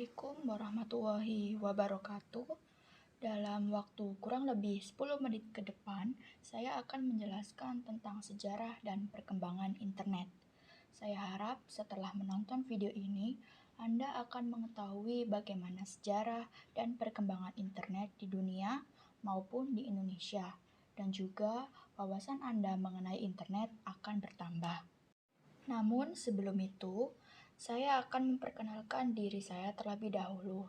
Assalamualaikum warahmatullahi wabarakatuh. Dalam waktu kurang lebih 10 menit ke depan, saya akan menjelaskan tentang sejarah dan perkembangan internet. Saya harap setelah menonton video ini, Anda akan mengetahui bagaimana sejarah dan perkembangan internet di dunia maupun di Indonesia, dan juga wawasan Anda mengenai internet akan bertambah. Namun sebelum itu, saya akan memperkenalkan diri saya terlebih dahulu.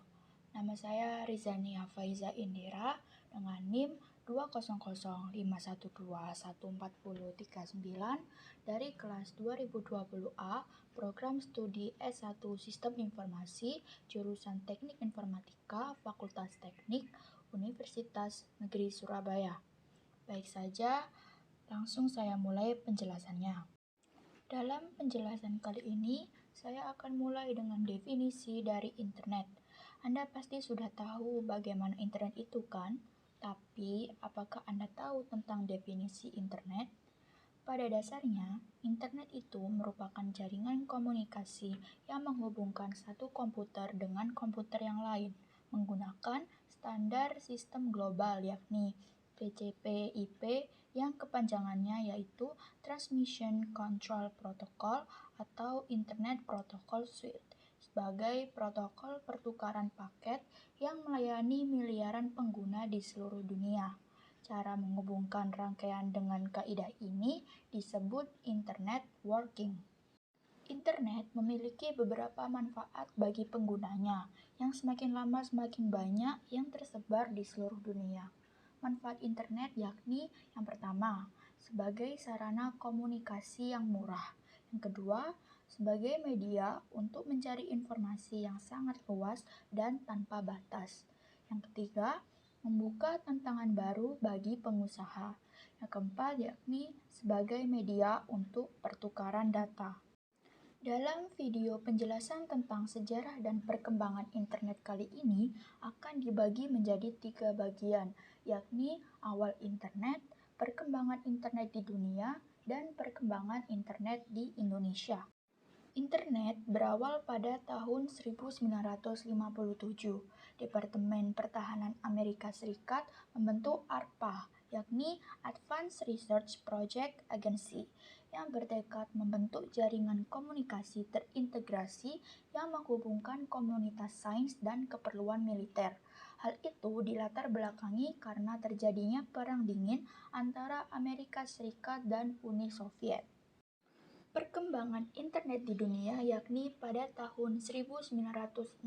Nama saya Rizania Faiza Indira dengan NIM 20051214039 dari kelas 2020A Program Studi S1 Sistem Informasi jurusan Teknik Informatika Fakultas Teknik Universitas Negeri Surabaya. Baik saja, langsung saya mulai penjelasannya. Dalam penjelasan kali ini, saya akan mulai dengan definisi dari internet. Anda pasti sudah tahu bagaimana internet itu kan? Tapi, apakah Anda tahu tentang definisi internet? Pada dasarnya, internet itu merupakan jaringan komunikasi yang menghubungkan satu komputer dengan komputer yang lain menggunakan standar sistem global yakni TCP/IP yang kepanjangannya yaitu Transmission Control Protocol atau Internet Protocol Suite sebagai protokol pertukaran paket yang melayani miliaran pengguna di seluruh dunia. Cara menghubungkan rangkaian dengan kaidah ini disebut Internet Working. Internet memiliki beberapa manfaat bagi penggunanya, yang semakin lama semakin banyak yang tersebar di seluruh dunia. Manfaat internet yakni yang pertama, sebagai sarana komunikasi yang murah. Yang kedua, sebagai media untuk mencari informasi yang sangat luas dan tanpa batas. Yang ketiga, membuka tantangan baru bagi pengusaha. Yang keempat yakni sebagai media untuk pertukaran data. Dalam video penjelasan tentang sejarah dan perkembangan internet kali ini akan dibagi menjadi 3 bagian, yakni awal internet, perkembangan internet di dunia, dan perkembangan internet di Indonesia. Internet berawal pada tahun 1957. Departemen Pertahanan Amerika Serikat membentuk ARPA, yakni Advanced Research Project Agency, yang bertekad membentuk jaringan komunikasi terintegrasi yang menghubungkan komunitas sains dan keperluan militer. Hal itu dilatar belakangi karena terjadinya Perang Dingin antara Amerika Serikat dan Uni Soviet. Perkembangan internet di dunia yakni pada tahun 1969,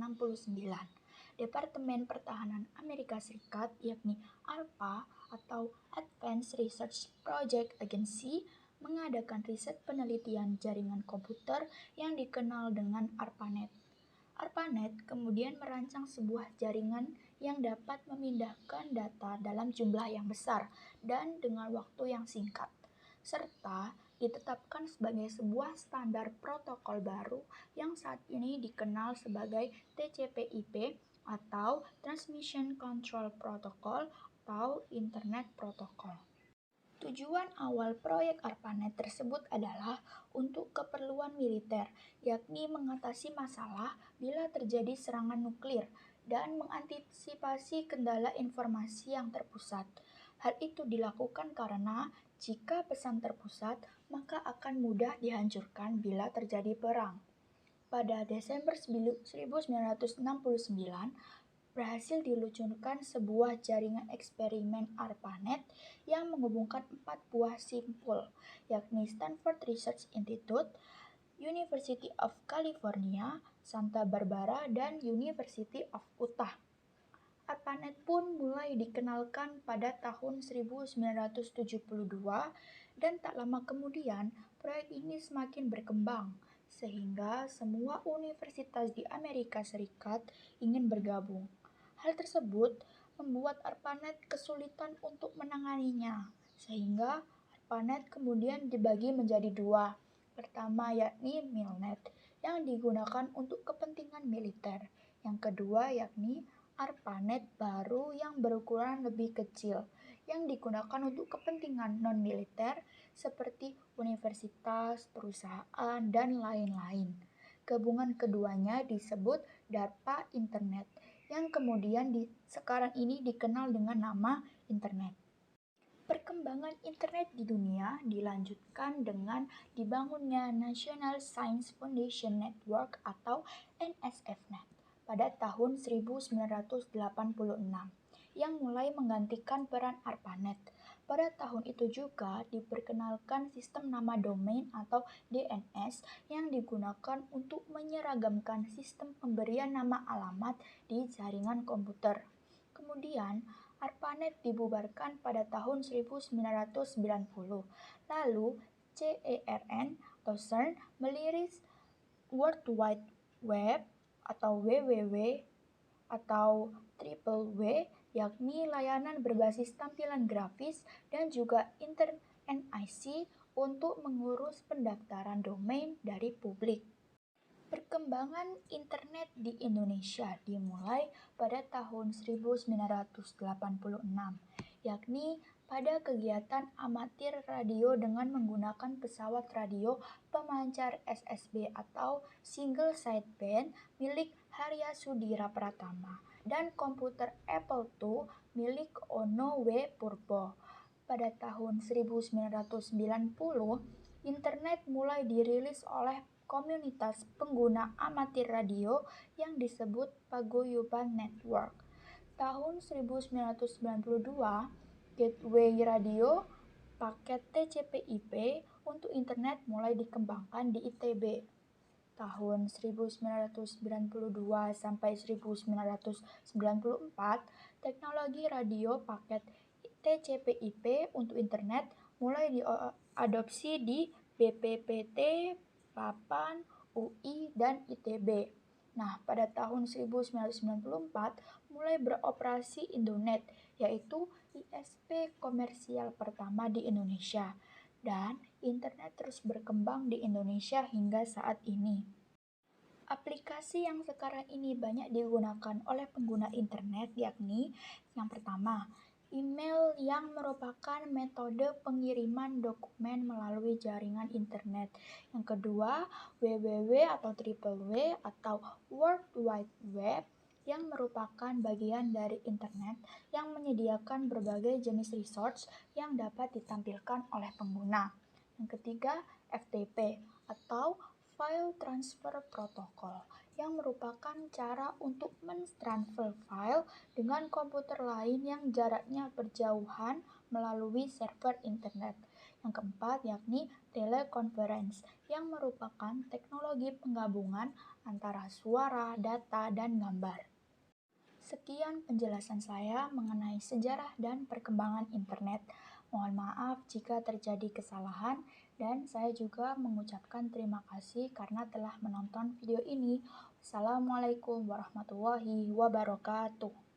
Departemen Pertahanan Amerika Serikat yakni ARPA atau Advanced Research Project Agency mengadakan riset penelitian jaringan komputer yang dikenal dengan ARPANET. ARPANET kemudian merancang sebuah jaringan yang dapat memindahkan data dalam jumlah yang besar dan dengan waktu yang singkat, serta ditetapkan sebagai sebuah standar protokol baru yang saat ini dikenal sebagai TCP/IP atau Transmission Control Protocol atau Internet Protocol. Tujuan awal proyek ARPANET tersebut adalah untuk keperluan militer, yakni mengatasi masalah bila terjadi serangan nuklir dan mengantisipasi kendala informasi yang terpusat. Hal itu dilakukan karena jika pesan terpusat, maka akan mudah dihancurkan bila terjadi perang. Pada Desember 1969, berhasil diluncurkan sebuah jaringan eksperimen ARPANET yang menghubungkan 4 buah simpul, yakni Stanford Research Institute, University of California, Santa Barbara, dan University of Utah. ARPANET pun mulai dikenalkan pada tahun 1972 dan tak lama kemudian proyek ini semakin berkembang sehingga semua universitas di Amerika Serikat ingin bergabung. Hal tersebut membuat ARPANET kesulitan untuk menanganinya sehingga ARPANET kemudian dibagi menjadi 2. Pertama yakni MILNET yang digunakan untuk kepentingan militer. Yang kedua yakni ARPANET baru yang berukuran lebih kecil yang digunakan untuk kepentingan non-militer seperti universitas, perusahaan, dan lain-lain. Gabungan keduanya disebut DARPA Internet, yang kemudian sekarang ini dikenal dengan nama Internet. Perkembangan internet di dunia dilanjutkan dengan dibangunnya National Science Foundation Network atau NSFNet pada tahun 1986 yang mulai menggantikan peran ARPANET. Pada tahun itu juga diperkenalkan sistem nama domain atau DNS yang digunakan untuk menyeragamkan sistem pemberian nama alamat di jaringan komputer. Kemudian, ARPANET dibubarkan pada tahun 1990. Lalu, CERN atau CERN meliris World Wide Web atau WWW atau Triple W, yakni layanan berbasis tampilan grafis dan juga InterNIC untuk mengurus pendaftaran domain dari publik. Perkembangan internet di Indonesia dimulai pada tahun 1986, yakni pada kegiatan amatir radio dengan menggunakan pesawat radio pemancar SSB atau single sideband milik Harya Sudira Pratama dan komputer Apple II milik Ono W. Purbo. Pada tahun 1990, internet mulai dirilis oleh komunitas pengguna amatir radio yang disebut Paguyuban Network. Tahun 1992, gateway radio paket TCP/IP untuk internet mulai dikembangkan di ITB. Tahun 1992 sampai 1994, teknologi radio paket TCP/IP untuk internet mulai diadopsi di BPPT, PAPAN, UI, dan ITB. Nah, pada tahun 1994 mulai beroperasi Indonet, yaitu ISP komersial pertama di Indonesia. Dan internet terus berkembang di Indonesia hingga saat ini. Aplikasi yang sekarang ini banyak digunakan oleh pengguna internet yakni yang pertama, email yang merupakan metode pengiriman dokumen melalui jaringan internet. Yang kedua, WWW atau Triple W atau World Wide Web yang merupakan bagian dari internet yang menyediakan berbagai jenis resource yang dapat ditampilkan oleh pengguna. Yang ketiga, FTP atau File Transfer Protocol yang merupakan cara untuk mentransfer file dengan komputer lain yang jaraknya berjauhan melalui server internet. Yang keempat yakni teleconference yang merupakan teknologi penggabungan antara suara, data, dan gambar. Sekian penjelasan saya mengenai sejarah dan perkembangan internet. Mohon maaf jika terjadi kesalahan dan saya juga mengucapkan terima kasih karena telah menonton video ini. Wassalamualaikum warahmatullahi wabarakatuh.